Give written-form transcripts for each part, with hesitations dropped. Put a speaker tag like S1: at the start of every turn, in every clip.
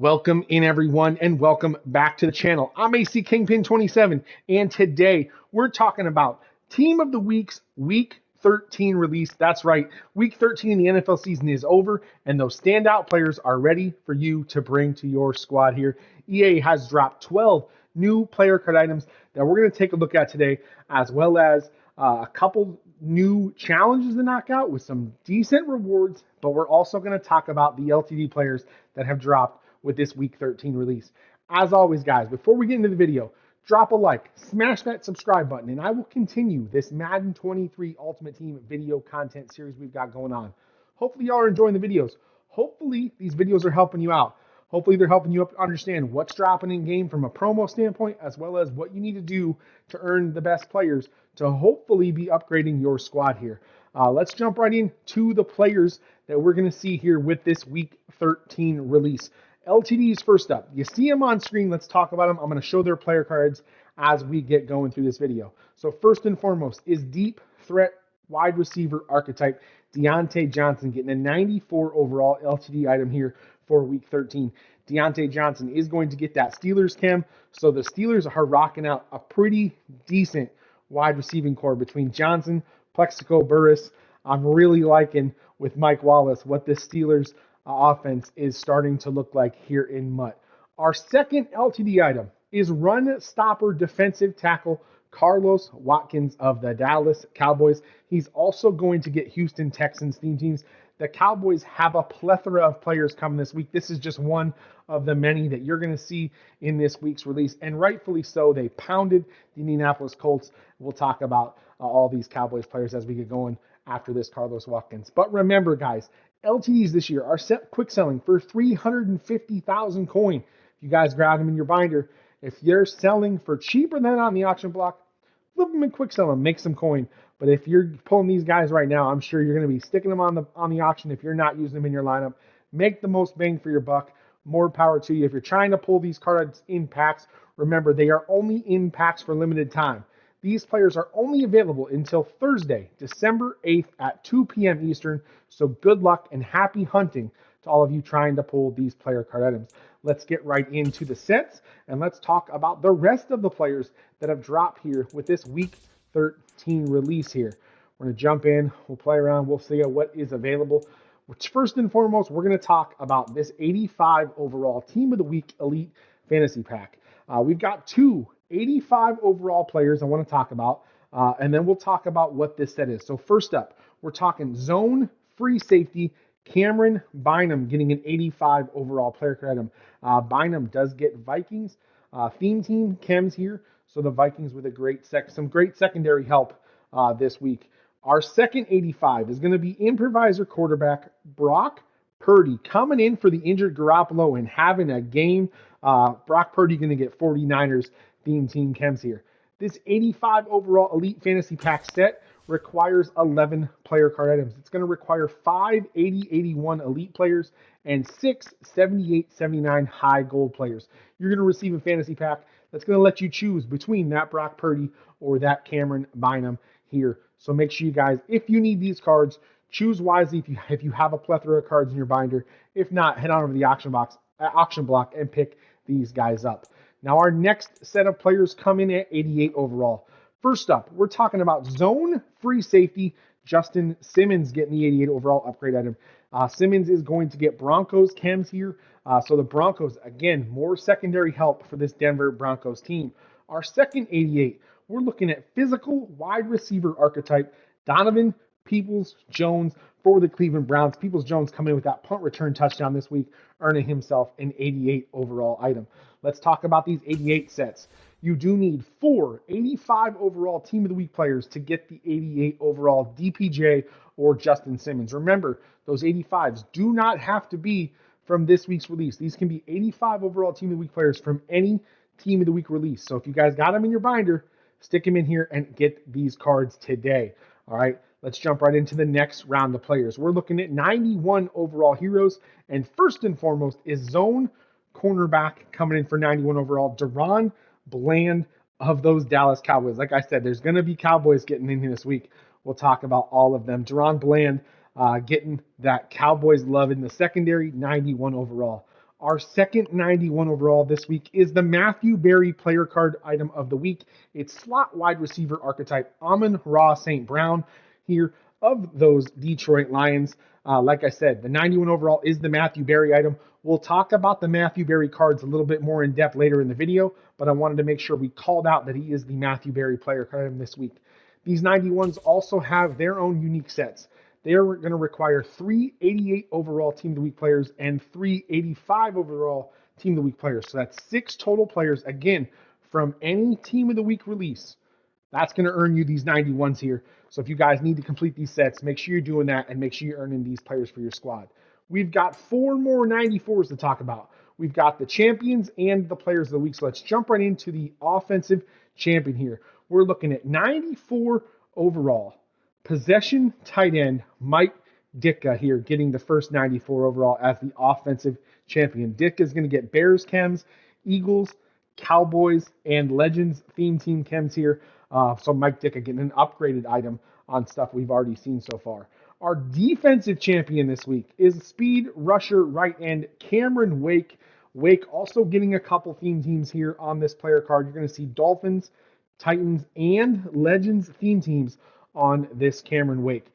S1: Welcome in everyone and welcome back to the channel. I'm AC Kingpin 27 and today we're talking about Team of the Week's Week 13 release. That's right, Week 13 in the NFL season is over and those standout players are ready for you to bring to your squad here. EA has dropped 12 new player card items that we're going to take a look at today, as well as a couple new challenges to knock out with some decent rewards, but we're also going to talk about the LTD players that have dropped with this Week 13 release. As always, guys, before we get into the video, drop a like, smash that subscribe button, and I will continue this Madden 23 Ultimate Team video content series we've got going on. Hopefully y'all are enjoying the videos. Hopefully these videos are helping you out. Hopefully they're helping you understand what's dropping in game from a promo standpoint, as well as what you need to do to earn the best players to hopefully be upgrading your squad here. Let's jump right into the players that we're going to see here with this Week 13 release. LTDs first up. You see them on screen. Let's talk about them. I'm going to show their player cards as we get going through this video. So first and foremost is deep threat wide receiver archetype Deontay Johnson, getting a 94 overall LTD item here for Week 13. Deontay Johnson is going to get that Steelers chem, so the Steelers are rocking out a pretty decent wide receiving core between Johnson, Plexico, Burris. I'm really liking with Mike Wallace what this Steelers offense is starting to look like here in MUT. Our second LTD item is run stopper defensive tackle Carlos Watkins of the Dallas Cowboys. He's also going to get Houston Texans theme teams. The Cowboys have a plethora of players coming this week. This is just one of the many that you're going to see in this week's release, and rightfully so. They pounded the Indianapolis Colts. We'll talk about all these Cowboys players as we get going after this Carlos Watkins. But remember, guys, LTDs this year are quick selling for 350,000 coin. If you guys grab them in your binder, if you're selling for cheaper than on the auction block, flip them and quick sell them, make some coin. But if you're pulling these guys right now, I'm sure you're going to be sticking them on the auction if you're not using them in your lineup. Make the most bang for your buck. More power to you. If you're trying to pull these cards in packs, remember they are only in packs for limited time. These players are only available until Thursday, December 8th at 2 p.m. Eastern, so good luck and happy hunting to all of you trying to pull these player card items. Let's get right into the sets, and let's talk about the rest of the players that have dropped here with this Week 13 release here. We're going to jump in, we'll play around, we'll see what is available. First and foremost, we're going to talk about this 85 overall Team of the Week Elite Fantasy Pack. We've got two 85 overall players I want to talk about, and then we'll talk about what this set is. So first up, we're talking zone free safety Cameron Bynum getting an 85 overall player card item. Bynum does get Vikings theme team chems here, so the Vikings with a some great secondary help this week. Our second 85 is going to be improviser quarterback Brock Purdy coming in for the injured Garoppolo and having a game. Brock Purdy going to get 49ers theme team chems here. This 85 overall elite fantasy pack set requires 11 player card items. It's going to require 5 80-81 elite players and 6 78-79 high gold players. You're going to receive a fantasy pack that's going to let you choose between that Brock Purdy or that Cameron Bynum here. So make sure you guys, if you need these cards, choose wisely if you have a plethora of cards in your binder. If not, head on over to the auction block and pick these guys up. Now our next set of players come in at 88 overall. First up, we're talking about zone free safety Justin Simmons getting the 88 overall upgrade item. Simmons is going to get Broncos chems here. So the Broncos, again, more secondary help for this Denver Broncos team. Our second 88, we're looking at physical wide receiver archetype Donovan Peoples-Jones for the Cleveland Browns. Peoples-Jones coming in with that punt return touchdown this week, earning himself an 88 overall item. Let's talk about these 88 sets. You do need 4 85 overall Team of the Week players to get the 88 overall DPJ or Justin Simmons. Remember, those 85s do not have to be from this week's release. These can be 85 overall Team of the Week players from any Team of the Week release. So if you guys got them in your binder, stick them in here and get these cards today. All right, let's jump right into the next round of players. We're looking at 91 overall heroes, and first and foremost is zone cornerback coming in for 91 overall, Deron Bland of those Dallas Cowboys. Like I said, there's going to be Cowboys getting in here this week. We'll talk about all of them. Deron Bland getting that Cowboys love in the secondary, 91 overall. Our second 91 overall this week is the Matthew Berry player card item of the week. It's slot wide receiver archetype Amon-Ra St. Brown here of those Detroit Lions. Like I said, the 91 overall is the Matthew Berry item. We'll talk about the Matthew Berry cards a little bit more in depth later in the video, but I wanted to make sure we called out that he is the Matthew Berry player card item this week. These 91s also have their own unique sets. They're going to require 3 88 overall Team of the Week players and 3 85 overall Team of the Week players. So that's 6 total players, again, from any Team of the Week release. That's going to earn you these 91s here. So if you guys need to complete these sets, make sure you're doing that and make sure you're earning these players for your squad. We've got 4 more 94s to talk about. We've got the champions and the players of the week. So let's jump right into the offensive champion here. We're looking at 94 overall. Possession tight end Mike Ditka here getting the first 94 overall as the offensive champion. Ditka is going to get Bears chems, Eagles, Cowboys, and Legends theme team chems here. So Mike Ditka getting an upgraded item on stuff we've already seen so far. Our defensive champion this week is speed rusher right end Cameron Wake. Wake also getting a couple theme teams here on this player card. You're going to see Dolphins, Titans, and Legends theme teams on this Cameron Wake.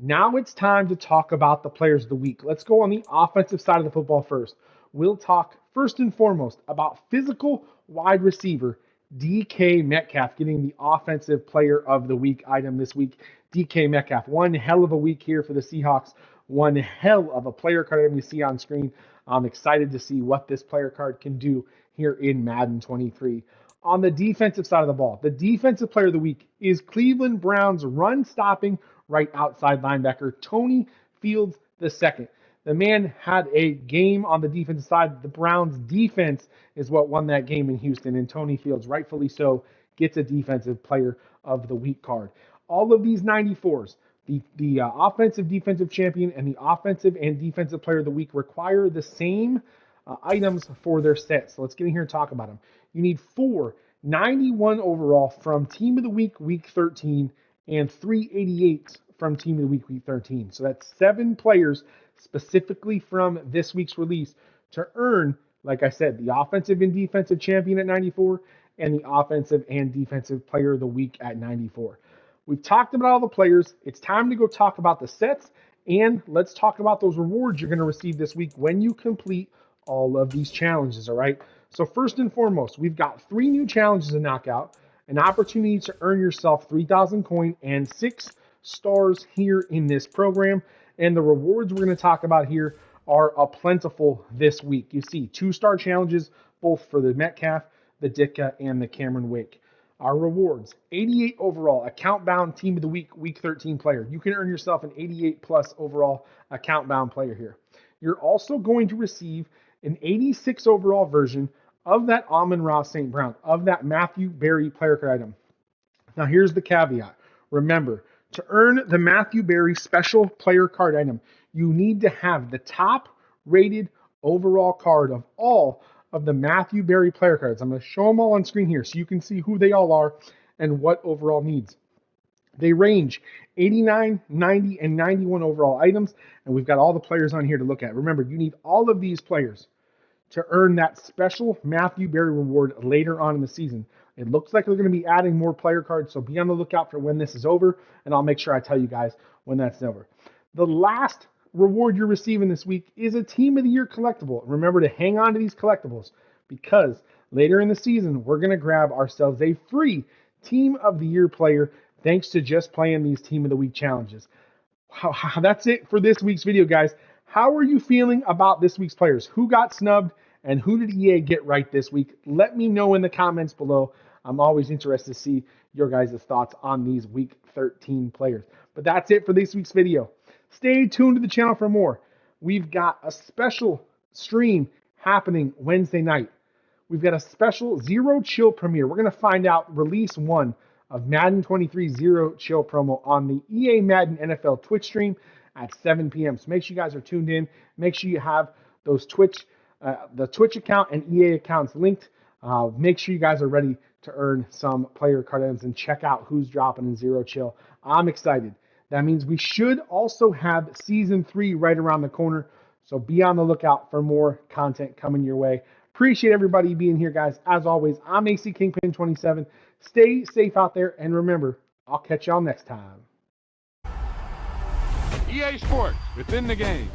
S1: Now it's time to talk about the players of the week. Let's go on the offensive side of the football first. We'll talk first and foremost about physical wide receiver DK Metcalf getting the offensive player of the week item this week. DK Metcalf, one hell of a week here for the Seahawks. One hell of a player card item you see on screen. I'm excited to see what this player card can do here in Madden 23. On the defensive side of the ball, the defensive player of the week is Cleveland Browns run-stopping right outside linebacker Tony Fields II. The man had a game on the defensive side. The Browns' defense is what won that game in Houston, and Tony Fields, rightfully so, gets a defensive player of the week card. All of these 94s, the offensive defensive champion and the offensive and defensive player of the week require the same items for their sets. So let's get in here and talk about them. You need 4 91 overall from Team of the Week, Week 13, and 388 from Team of the Week, Week 13. So that's 7 players specifically from this week's release to earn, like I said, the offensive and defensive champion at 94 and the offensive and defensive player of the week at 94. We've talked about all the players. It's time to go talk about the sets, and let's talk about those rewards you're going to receive this week when you complete all of these challenges, all right? So first and foremost, we've got 3 new challenges to knock out, an opportunity to earn yourself 3,000 coin and 6 stars here in this program. And the rewards we're going to talk about here are plentiful this week. You see 2-star challenges, both for the Metcalf, the Ditka, and the Cameron Wake. Our rewards, 88 overall, account-bound Team of the Week, Week 13 player. You can earn yourself an 88-plus overall account-bound player here. You're also going to receive an 86 overall version of that Amon-Ra St. Brown, of that Matthew Berry player card item. Now here's the caveat. Remember, to earn the Matthew Berry special player card item, you need to have the top-rated overall card of all of the Matthew Berry player cards. I'm going to show them all on screen here so you can see who they all are and what overall needs. They range 89, 90, and 91 overall items, and we've got all the players on here to look at. Remember, you need all of these players to earn that special Matthew Berry reward later on in the season. It looks like we're going to be adding more player cards, so be on the lookout for when this is over, and I'll make sure I tell you guys when that's over. The last reward you're receiving this week is a Team of the Year collectible. Remember to hang on to these collectibles because later in the season, we're going to grab ourselves a free Team of the Year player thanks to just playing these Team of the Week challenges. That's it for this week's video, guys. How are you feeling about this week's players? Who got snubbed and who did EA get right this week? Let me know in the comments below. I'm always interested to see your guys' thoughts on these Week 13 players. But that's it for this week's video. Stay tuned to the channel for more. We've got a special stream happening Wednesday night. We've got a special Zero Chill premiere. We're going to find out Release 1 of Madden 23 Zero Chill promo on the EA Madden NFL Twitch stream at 7 p.m. So make sure you guys are tuned in. Make sure you have those the Twitch account and EA accounts linked. Make sure you guys are ready to earn some player card items and check out who's dropping in Zero Chill. I'm excited. That means we should also have Season 3 right around the corner. So be on the lookout for more content coming your way. Appreciate everybody being here, guys. As always, I'm AC Kingpin 27. Stay safe out there, and remember, I'll catch y'all next time.
S2: EA Sports, within the game.